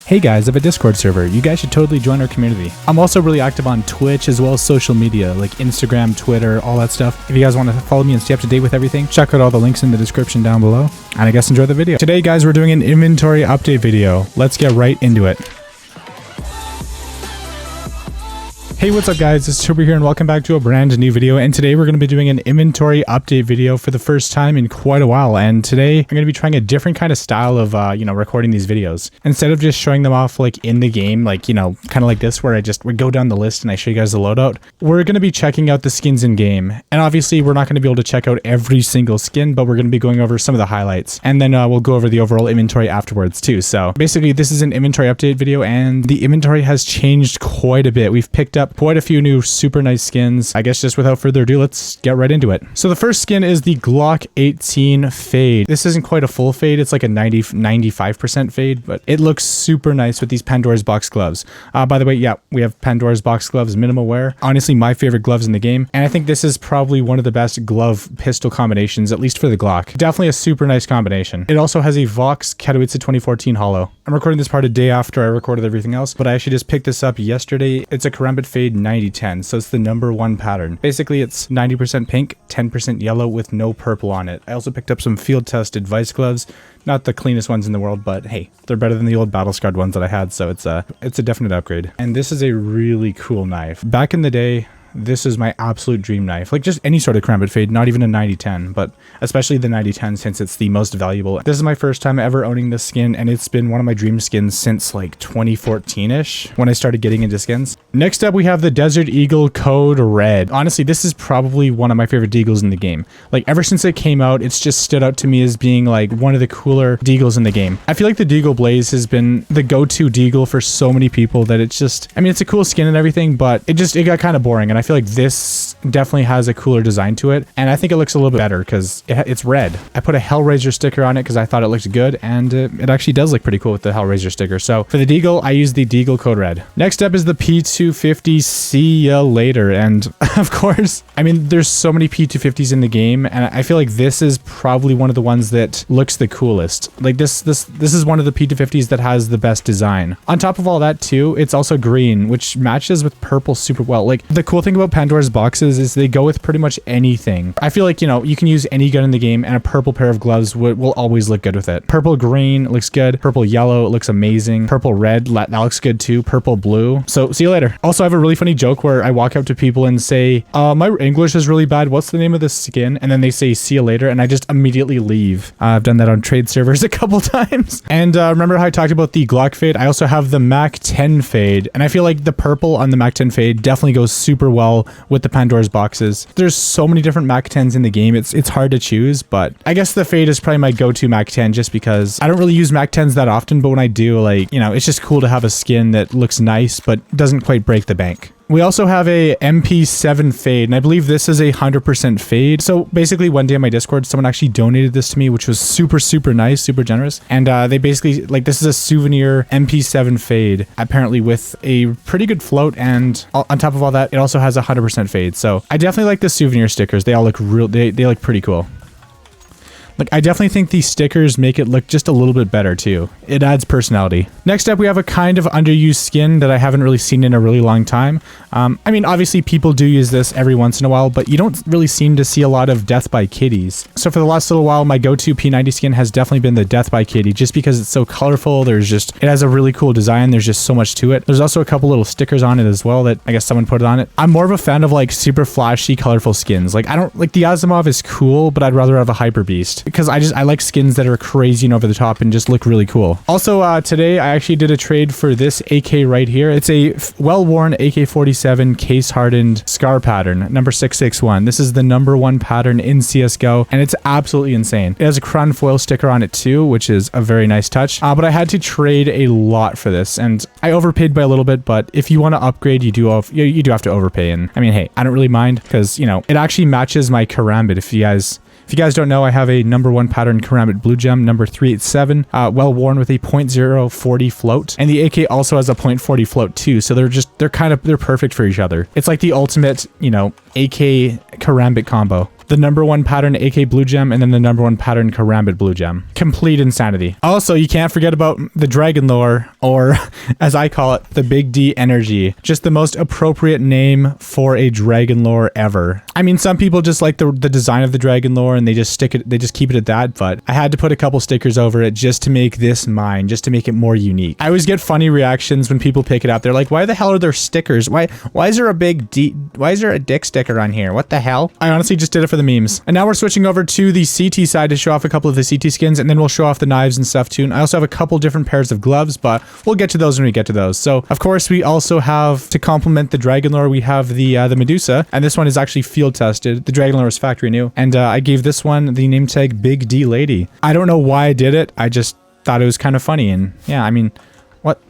Hey guys, I have a Discord server. You guys should totally join our community. I'm also really active on Twitch as well as social media like Instagram, Twitter, all that stuff. If you guys want to follow me and stay up to date with everything, check out all the links in the description down below. And I guess enjoy the video. Today guys, we're doing an inventory update video. Let's get right into it. Hey, what's up guys, it's Turbo here and welcome back to a brand new video, and today we're going to be doing an inventory update video for the first time in quite a while. And today I'm going to be trying a different kind of style of recording these videos. Instead of just showing them off like in the game, like kind of like this where we go down the list and I show you guys the loadout, we're going to be checking out the skins in game. And obviously we're not going to be able to check out every single skin, but we're going to be going over some of the highlights, and then we'll go over the overall inventory afterwards too. So basically this is an inventory update video, and the inventory has changed quite a bit. We've picked up quite a few new super nice skins. I guess just without further ado, let's get right into it. So the first skin is the Glock 18 Fade. This isn't quite a full fade, it's like a 95% fade, but it looks super nice with these Pandora's box gloves. By the way, yeah, we have Pandora's box gloves, minimal wear. Honestly, my favorite gloves in the game, and I think this is probably one of the best glove pistol combinations, at least for the Glock. Definitely a super nice combination. It also has a Vox Katowice 2014 holo. I'm recording this part a day after I recorded everything else, but I actually just picked this up yesterday. It's a Karambit Fade 9010, so it's the #1 pattern. Basically, it's 90% pink, 10% yellow with no purple on it. I also picked up some field tested Vice gloves. Not the cleanest ones in the world, but hey, they're better than the old battle scarred ones that I had, so it's a definite upgrade. And this is a really cool knife. Back in the day, this is my absolute dream knife. Like just any sort of Karambit Fade, not even a 9010, but especially the 9010 since it's the most valuable. This is my first time ever owning this skin, and it's been one of my dream skins since like 2014-ish when I started getting into skins. Next up, we have the Desert Eagle Code Red. Honestly, this is probably one of my favorite deagles in the game. Like ever since it came out, it's just stood out to me as being like one of the cooler deagles in the game. I feel like the Deagle Blaze has been the go-to deagle for so many people that it's just, I mean, it's a cool skin and everything, but it got kind of boring, and I feel like this definitely has a cooler design to it, and I think it looks a little bit better because it's red. I put a Hellraiser sticker on it because I thought it looked good, and it actually does look pretty cool with the Hellraiser sticker. So for the Deagle, I use the Deagle Code Red. Next up is the P250 See Ya Later, and of course, I mean, there's so many P250s in the game, and I feel like this is probably one of the ones that looks the coolest. Like this is one of the P250s that has the best design. On top of all that too, it's also green, which matches with purple super well. Like the cool thing about Pandora's boxes is they go with pretty much anything. I feel like, you can use any gun in the game, and a purple pair of gloves will always look good with it. Purple green looks good. Purple yellow, it looks amazing. Purple red, that looks good too. Purple blue. So see you later. Also, I have a really funny joke where I walk up to people and say, my English is really bad. What's the name of this skin? And then they say, see you later. And I just immediately leave. I've done that on trade servers a couple times. And remember how I talked about the Glock Fade? I also have the Mp7 Fade. And I feel like the purple on the Mp7 Fade definitely goes super well with the Pandora's boxes. There's so many different Mp10s in the game, it's hard to choose, but I guess the Fade is probably my go-to Mp10 just because I don't really use Mp10s that often, but when I do, like, it's just cool to have a skin that looks nice but doesn't quite break the bank. We also have a Mp7 Fade, and I believe this is a 100% fade. So basically one day on my Discord, someone actually donated this to me, which was super, super nice, super generous. And they basically, like, this is a souvenir Mp7 Fade, apparently with a pretty good float, and on top of all that, it also has a 100% fade. So I definitely like the souvenir stickers. They all look real, they look pretty cool. Like, I definitely think these stickers make it look just a little bit better too. It adds personality. Next up, we have a kind of underused skin that I haven't really seen in a really long time. I mean, obviously people do use this every once in a while, but you don't really seem to see a lot of Death by Kitties. So for the last little while, my go-to P90 skin has definitely been the Death by Kitty, just because it's so colorful. It has a really cool design. There's just so much to it. There's also a couple little stickers on it as well that I guess someone put it on it. I'm more of a fan of like super flashy, colorful skins. Like I don't like the Asimov is cool, but I'd rather have a Hyper Beast because I like skins that are crazy and over the top and just look really cool. Also, today I actually did a trade for this AK right here. It's a well-worn AK-47 case-hardened scar pattern, number 661. This is the #1 pattern in CSGO, and it's absolutely insane. It has a crown foil sticker on it too, which is a very nice touch. But I had to trade a lot for this, and I overpaid by a little bit, but if you want to upgrade, you do have to overpay. And I mean, hey, I don't really mind because, it actually matches my Karambit. If you guys don't know, I have a #1 pattern Karambit Blue Gem, number 387, well worn with a .040 float, and the AK also has a .40 float too. So they're perfect for each other. It's like the ultimate, AK Karambit combo. the #1 pattern AK Blue Gem, and then the #1 pattern Karambit Blue Gem. Complete insanity. Also, you can't forget about the Dragon Lure, or as I call it, the Big D Energy. Just the most appropriate name for a Dragon Lure ever. I mean, some people just like the design of the Dragon Lure and they just keep it at that, but I had to put a couple stickers over it just to make this mine, just to make it more unique. I always get funny reactions when people pick it up. They're like, why the hell are there stickers? Why is there a why is there a dick sticker on here? What the hell? I honestly just did it for the memes. And now we're switching over to the CT side to show off a couple of the CT skins, and then we'll show off the knives and stuff too. And I also have a couple different pairs of gloves, but we'll get to those when we get to those. So of course we also have, to complement the Dragon Lure, we have the Medusa, and this one is actually field tested. The Dragon Lure is factory new, and I gave this one the name tag Big D Lady. I don't know why I did it. I just thought it was kind of funny, and yeah, I mean, what?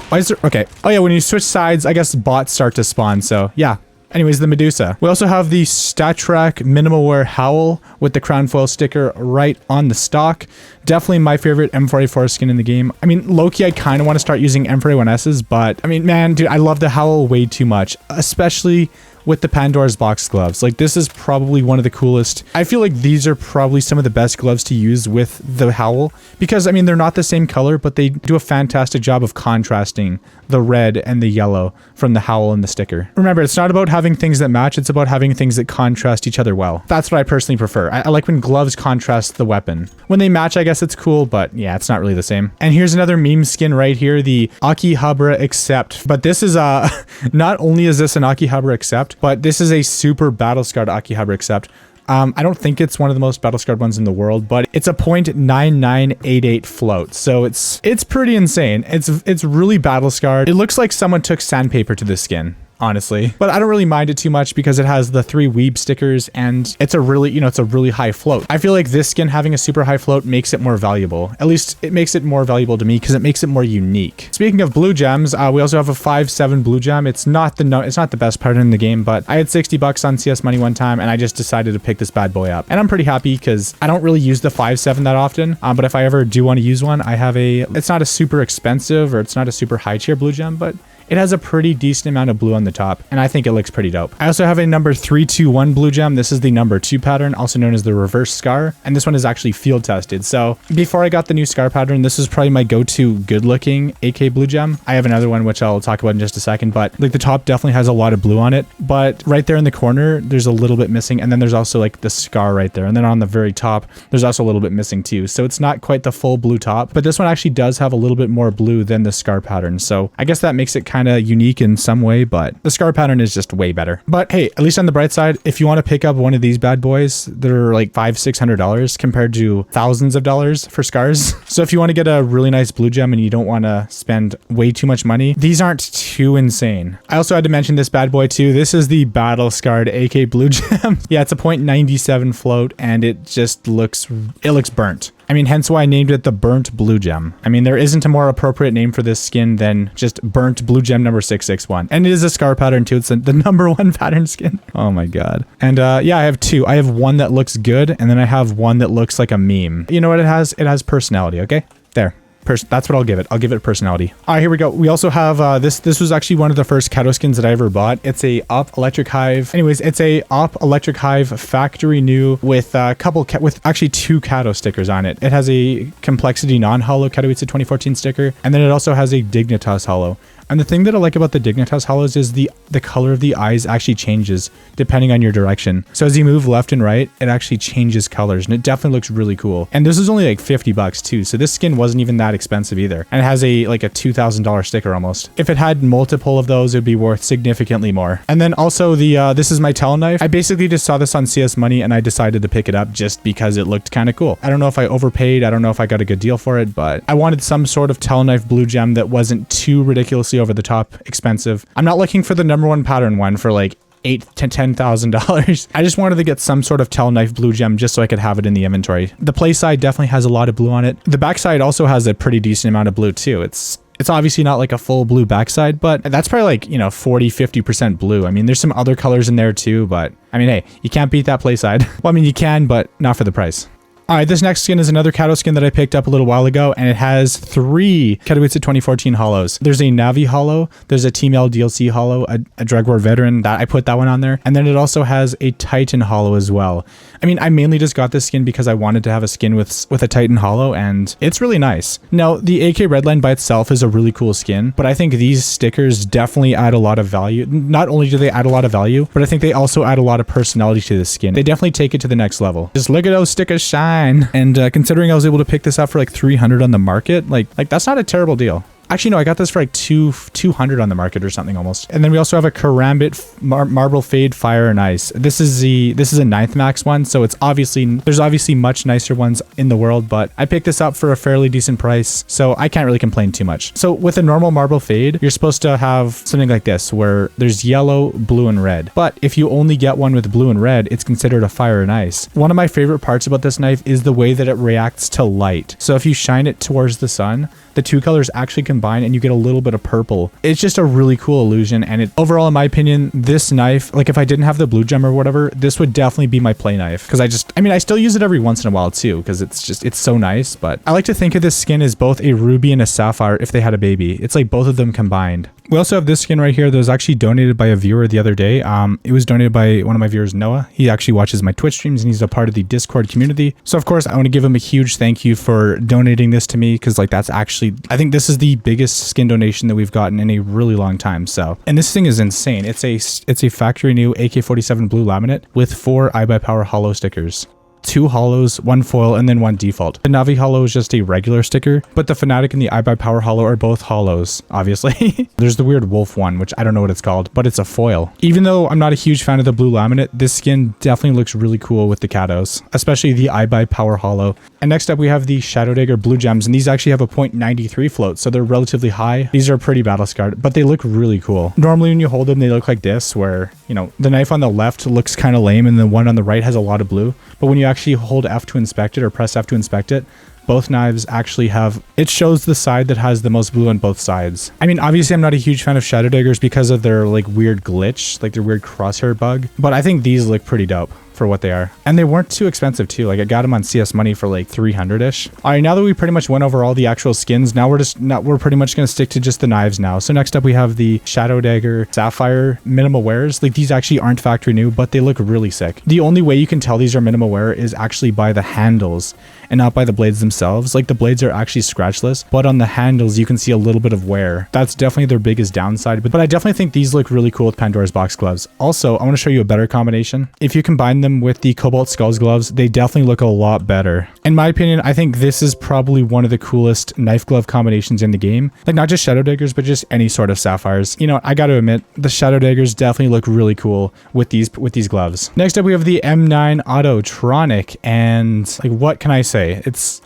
Why is there? Okay. Oh yeah, when you switch sides, I guess bots start to spawn. So yeah. Anyways, the Medusa. We also have the StatTrak Minimal Wear Howl with the crown foil sticker right on the stock. Definitely my favorite M4A4 skin in the game. I mean, low-key, I kind of want to start using M4A1S's, but I mean, man, dude, I love the Howl way too much, especially with the Pandora's box gloves. Like, this is probably one of the coolest. I feel like these are probably some of the best gloves to use with the Howl, because I mean, they're not the same color, but they do a fantastic job of contrasting the red and the yellow from the Howl and the sticker. Remember, it's not about having things that match, it's about having things that contrast each other well. That's what I personally prefer. I like when gloves contrast the weapon. When they match, I guess it's cool, but yeah, it's not really the same. And here's another meme skin right here, the Akihabara Accept. But this is not only is this an Akihabara Accept, but this is a super battle-scarred Akihabara Accept. I don't think it's one of the most battle-scarred ones in the world, but it's a .9988 float, so it's pretty insane. It's really battle-scarred. It looks like someone took sandpaper to this skin, honestly, but I don't really mind it too much because it has the 3 weeb stickers and it's a really, it's a really high float. I feel like this skin having a super high float makes it more valuable. At least it makes it more valuable to me because it makes it more unique. Speaking of blue gems, we also have a 5.7 blue gem. It's not the best pattern in the game, but I had 60 bucks on CS Money one time and I just decided to pick this bad boy up. And I'm pretty happy because I don't really use the 5.7 that often, but if I ever do want to use one, I have it's not a super expensive or it's not a super high tier blue gem, but it has a pretty decent amount of blue on the top, and I think it looks pretty dope. I also have a number 321 blue gem. This is the number 2 pattern, also known as the reverse scar, and this one is actually field tested. So before I got the new scar pattern, this is probably my go-to good-looking AK blue gem. I have another one which I'll talk about in just a second, but like the top definitely has a lot of blue on it, but right there in the corner, there's a little bit missing, and then there's also like the scar right there, and then on the very top, there's also a little bit missing too. So it's not quite the full blue top, but this one actually does have a little bit more blue than the scar pattern. So I guess that makes it kind of unique in some way, but the scar pattern is just way better. But hey, at least on the bright side, if you want to pick up one of these bad boys, they're like $500-600 compared to thousands of dollars for scars. So if you want to get a really nice blue gem and you don't want to spend way too much money, these aren't too insane. I also had to mention this bad boy too. This is the battle scarred AK blue gem. Yeah, it's a .97 float and it just looks burnt. I mean, hence why I named it the Burnt Blue Gem. I mean, there isn't a more appropriate name for this skin than just Burnt Blue Gem number 661. And it is a scar pattern too. It's the number 1 pattern skin. Oh my god. And yeah, I have 2. I have one that looks good, and then I have one that looks like a meme. You know what it has? It has personality, okay? There. That's what I'll give it. I'll give it personality. All right, here we go. We also have this was actually one of the first Kato skins that I ever bought. It's a Op Electric Hive. Anyways, it's a Op Electric Hive factory new with a couple with actually 2 Kato stickers on it. It has a Complexity non-hollow Katowice 2014 sticker, and then it also has a Dignitas hollow. And the thing that I like about the Dignitas hollows is the color of the eyes actually changes depending on your direction. So as you move left and right, it actually changes colors, and it definitely looks really cool. And this is only like 50 bucks too, so this skin wasn't even that expensive either. And it has like a $2,000 sticker almost. If it had multiple of those, it would be worth significantly more. And then also this is my towel knife. I basically just saw this on CS Money and I decided to pick it up just because it looked kind of cool. I don't know if I overpaid, I don't know if I got a good deal for it, but I wanted some sort of towel knife blue gem that wasn't too ridiculously over the top expensive. I'm not looking for the number 1 pattern one for like $8,000 to $10,000. I just wanted to get some sort of towel knife blue gem just so I could have it in the inventory. The play side definitely has a lot of blue on it. The back side also has a pretty decent amount of blue too. It's obviously not like a full blue backside, but that's probably like, 40-50% blue. I mean, there's some other colors in there too, but I mean, hey, you can't beat that play side. Well, I mean, you can, but not for the price. All right, this next skin is another Kato skin that I picked up a little while ago, and it has 3 Katowice 2014 holos. There's a Navi holo, there's a Team L DLC holo, a Drug War veteran, that I put that one on there, and then it also has a Titan holo as well. I mean, I mainly just got this skin because I wanted to have a skin with a Titan holo, and it's really nice. Now, the AK Redline by itself is a really cool skin, but I think these stickers definitely add a lot of value. Not only do they add a lot of value, but I think they also add a lot of personality to the skin. They definitely take it to the next level. Just look at those stickers shine. And considering I was able to pick this up for like 300 on the market, like that's not a terrible deal. Actually, no, I got this for like 200 on the market or something almost. And then we also have a Karambit Marble Fade Fire and Ice. This is a 9th max one, so there's obviously much nicer ones in the world, but I picked this up for a fairly decent price, so I can't really complain too much. So with a normal Marble Fade, you're supposed to have something like this, where there's yellow, blue, and red. But if you only get one with blue and red, it's considered a Fire and Ice. One of my favorite parts about this knife is the way that it reacts to light. So if you shine it towards the sun, the 2 colors actually combine and you get a little bit of purple. It's just a really cool illusion, and overall, in my opinion, this knife, like if I didn't have the blue gem or whatever, this would definitely be my play knife, because I still use it every once in a while too, because it's so nice. But I like to think of this skin as both a ruby and a sapphire if they had a baby. It's like both of them combined. We also have this skin right here that was actually donated by a viewer the other day. It was donated by one of my viewers, Noah. He actually watches my Twitch streams and he's a part of the Discord community. So of course, I want to give him a huge thank you for donating this to me, because like that's actually, I think this is the biggest skin donation that we've gotten in a really long time. So, and this thing is insane. It's a factory new AK-47 blue laminate with 4 iBuyPower holo stickers. 2 holos, 1 foil, and then 1 default. The Navi holo is just a regular sticker, but the Fnatic and the iBuyPower holo are both holos, obviously. There's the weird wolf one, which I don't know what it's called, but it's a foil. Even though I'm not a huge fan of the blue laminate, this skin definitely looks really cool with the Katos, especially the iBuyPower holo. And next up, we have the Shadow Dagger blue gems, and these actually have a 0.93 float, so they're relatively high. These are pretty battle scarred, but they look really cool. Normally when you hold them, they look like this, where, you know, the knife on the left looks kind of lame and the one on the right has a lot of blue. But when you actually hold F to inspect it, or press F to inspect it, both knives actually have, it shows the side that has the most blue on both sides. I mean, obviously I'm not a huge fan of Shadow Daggers because of their like weird glitch, like their weird crosshair bug, but I think these look pretty dope for what they are. And they weren't too expensive too. Like I got them on CS Money for like 300-ish. All right, now that we pretty much went over all the actual skins, now we're pretty much going to stick to just the knives now. So next up we have the Shadow Dagger Sapphire minimal wears. Like these actually aren't factory new, but they look really sick. The only way you can tell these are minimal wear is actually by the handles and not by the blades themselves. Like the blades are actually scratchless, but on the handles you can see a little bit of wear. That's definitely their biggest downside, but I definitely think these look really cool with Pandora's box gloves. Also, I want to show you a better combination. If you combine them with the Cobalt Skulls gloves, they definitely look a lot better. In my opinion, I think this is probably one of the coolest knife glove combinations in the game. Like not just Shadow Daggers, but just any sort of sapphires. You know, I got to admit, the Shadow Daggers definitely look really cool with these gloves. Next up, we have the M9 Autotronic, and like, what can I say? It's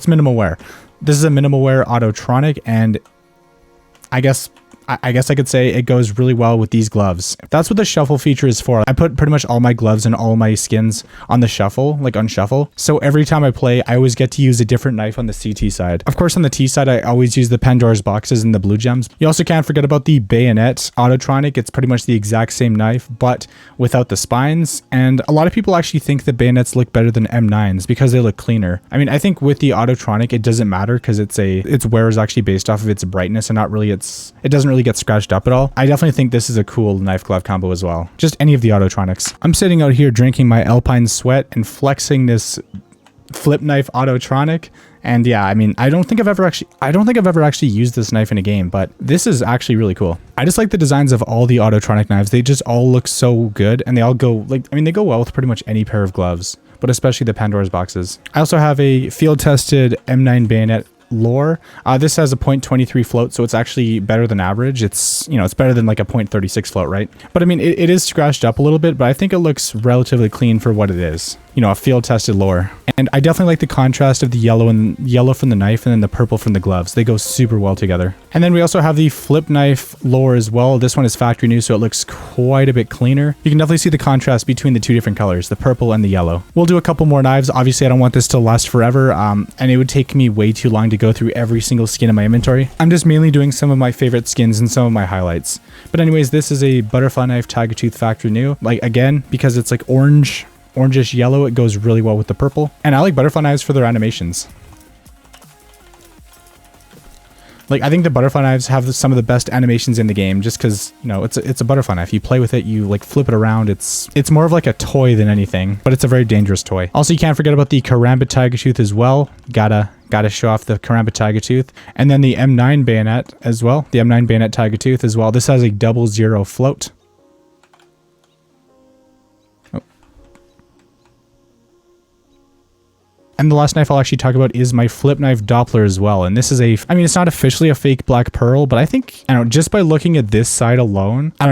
minimal wear. This is a minimal wear Autotronic, and I guess I could say it goes really well with these gloves. That's what the shuffle feature is for. I put pretty much all my gloves and all my skins on the shuffle, like on shuffle. So every time I play, I always get to use a different knife on the CT side. Of course, on the T side, I always use the Pandora's boxes and the blue gems. You also can't forget about the Bayonet Autotronic. It's pretty much the exact same knife, but without the spines. And a lot of people actually think that Bayonets look better than M9s because they look cleaner. I mean, I think with the Autotronic, it doesn't matter because its wear is actually based off of its brightness and not really it doesn't really get scratched up at all. I definitely think this is a cool knife glove combo as well. Just any of the Autotronics. I'm sitting out here drinking my Alpine Sweat and flexing this flip knife Autotronic. And yeah, I mean, I don't think I've ever actually used this knife in a game, but this is actually really cool. I just like the designs of all the Autotronic knives. They just all look so good, and they all go like, I mean, they go well with pretty much any pair of gloves, but especially the Pandora's boxes. I also have a field tested M9 Bayonet Lure. This has a 0.23 float, so it's actually better than average. It's, you know, it's better than like a 0.36 float, right? But I mean, it is scratched up a little bit, but I think it looks relatively clean for what it is. You know, a field tested lure. And I definitely like the contrast of the yellow from the knife and then the purple from the gloves. They go super well together. And then we also have the flip knife lure as well. This one is factory new, so it looks quite a bit cleaner. You can definitely see the contrast between the two different colors, the purple and the yellow. We'll do a couple more knives. Obviously, I don't want this to last forever, and it would take me way too long to go through every single skin in my inventory. I'm just mainly doing some of my favorite skins and some of my highlights. But anyways, this is a butterfly knife Tiger Tooth factory new. Like, again, because it's like orange orangish yellow. It goes really well with the purple. And I like butterfly knives for their animations. Like, I think the butterfly knives have some of the best animations in the game just because, you know, it's a butterfly knife. You play with it, you like flip it around. It's more of like a toy than anything, but it's a very dangerous toy. Also, you can't forget about the Karambit tiger tooth as well. Gotta show off the Karambit tiger tooth. And then the M9 bayonet as well. The M9 bayonet tiger tooth as well. This has a 00 float. And the last knife I'll actually talk about is my flip knife Doppler as well. And this is I mean, it's not officially a fake black pearl, but I think, I don't know, just by looking at this side alone, I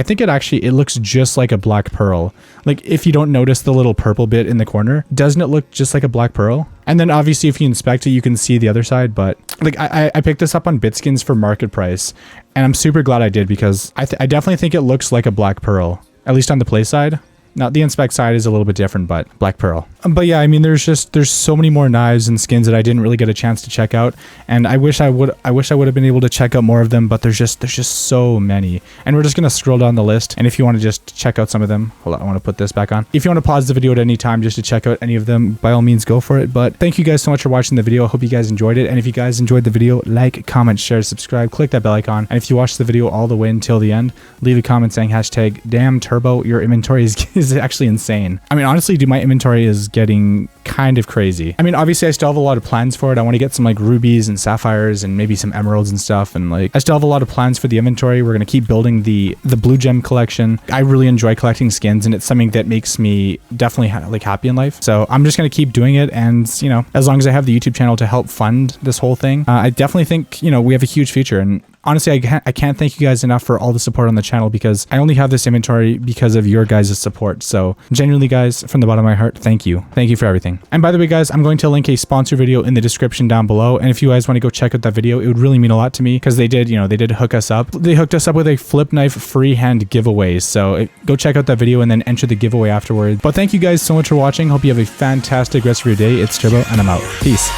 think it looks just like a black pearl. Like, if you don't notice the little purple bit in the corner, doesn't it look just like a black pearl? And then obviously if you inspect it, you can see the other side, but like I picked this up on Bitskins for market price, and I'm super glad I did because I definitely think it looks like a black pearl, at least on the play side. Now, the inspect side is a little bit different, but black pearl. But yeah, I mean, there's so many more knives and skins that I didn't really get a chance to check out, and I wish I would have been able to check out more of them, but there's just so many. And we're just gonna scroll down the list, and if you want to just check out some of them, hold on, I want to put this back on. If you want to pause the video at any time just to check out any of them, by all means, go for it. But thank you guys so much for watching the video. I hope you guys enjoyed it, and if you guys enjoyed the video, like, comment, share, subscribe, click that bell icon, and if you watched the video all the way until the end, leave a comment saying hashtag damn turbo, your inventory is actually insane. I mean, honestly, dude, my inventory is getting kind of crazy. I mean, obviously I still have a lot of plans for it. I want to get some like rubies and sapphires and maybe some emeralds and stuff, and like I still have a lot of plans for the inventory. We're gonna keep building the blue gem collection. I really enjoy collecting skins, and it's something that makes me definitely like happy in life. So I'm just gonna keep doing it, and you know, as long as I have the YouTube channel to help fund this whole thing, I definitely think, you know, we have a huge future. And honestly, I can't thank you guys enough for all the support on the channel, because I only have this inventory because of your guys' support. So genuinely, guys, from the bottom of my heart, thank you. Thank you for everything. And by the way, guys, I'm going to link a sponsor video in the description down below. And if you guys want to go check out that video, it would really mean a lot to me, because they did hook us up. They hooked us up with a flip knife freehand giveaway. So go check out that video and then enter the giveaway afterwards. But thank you guys so much for watching. Hope you have a fantastic rest of your day. It's Turbo, and I'm out. Peace.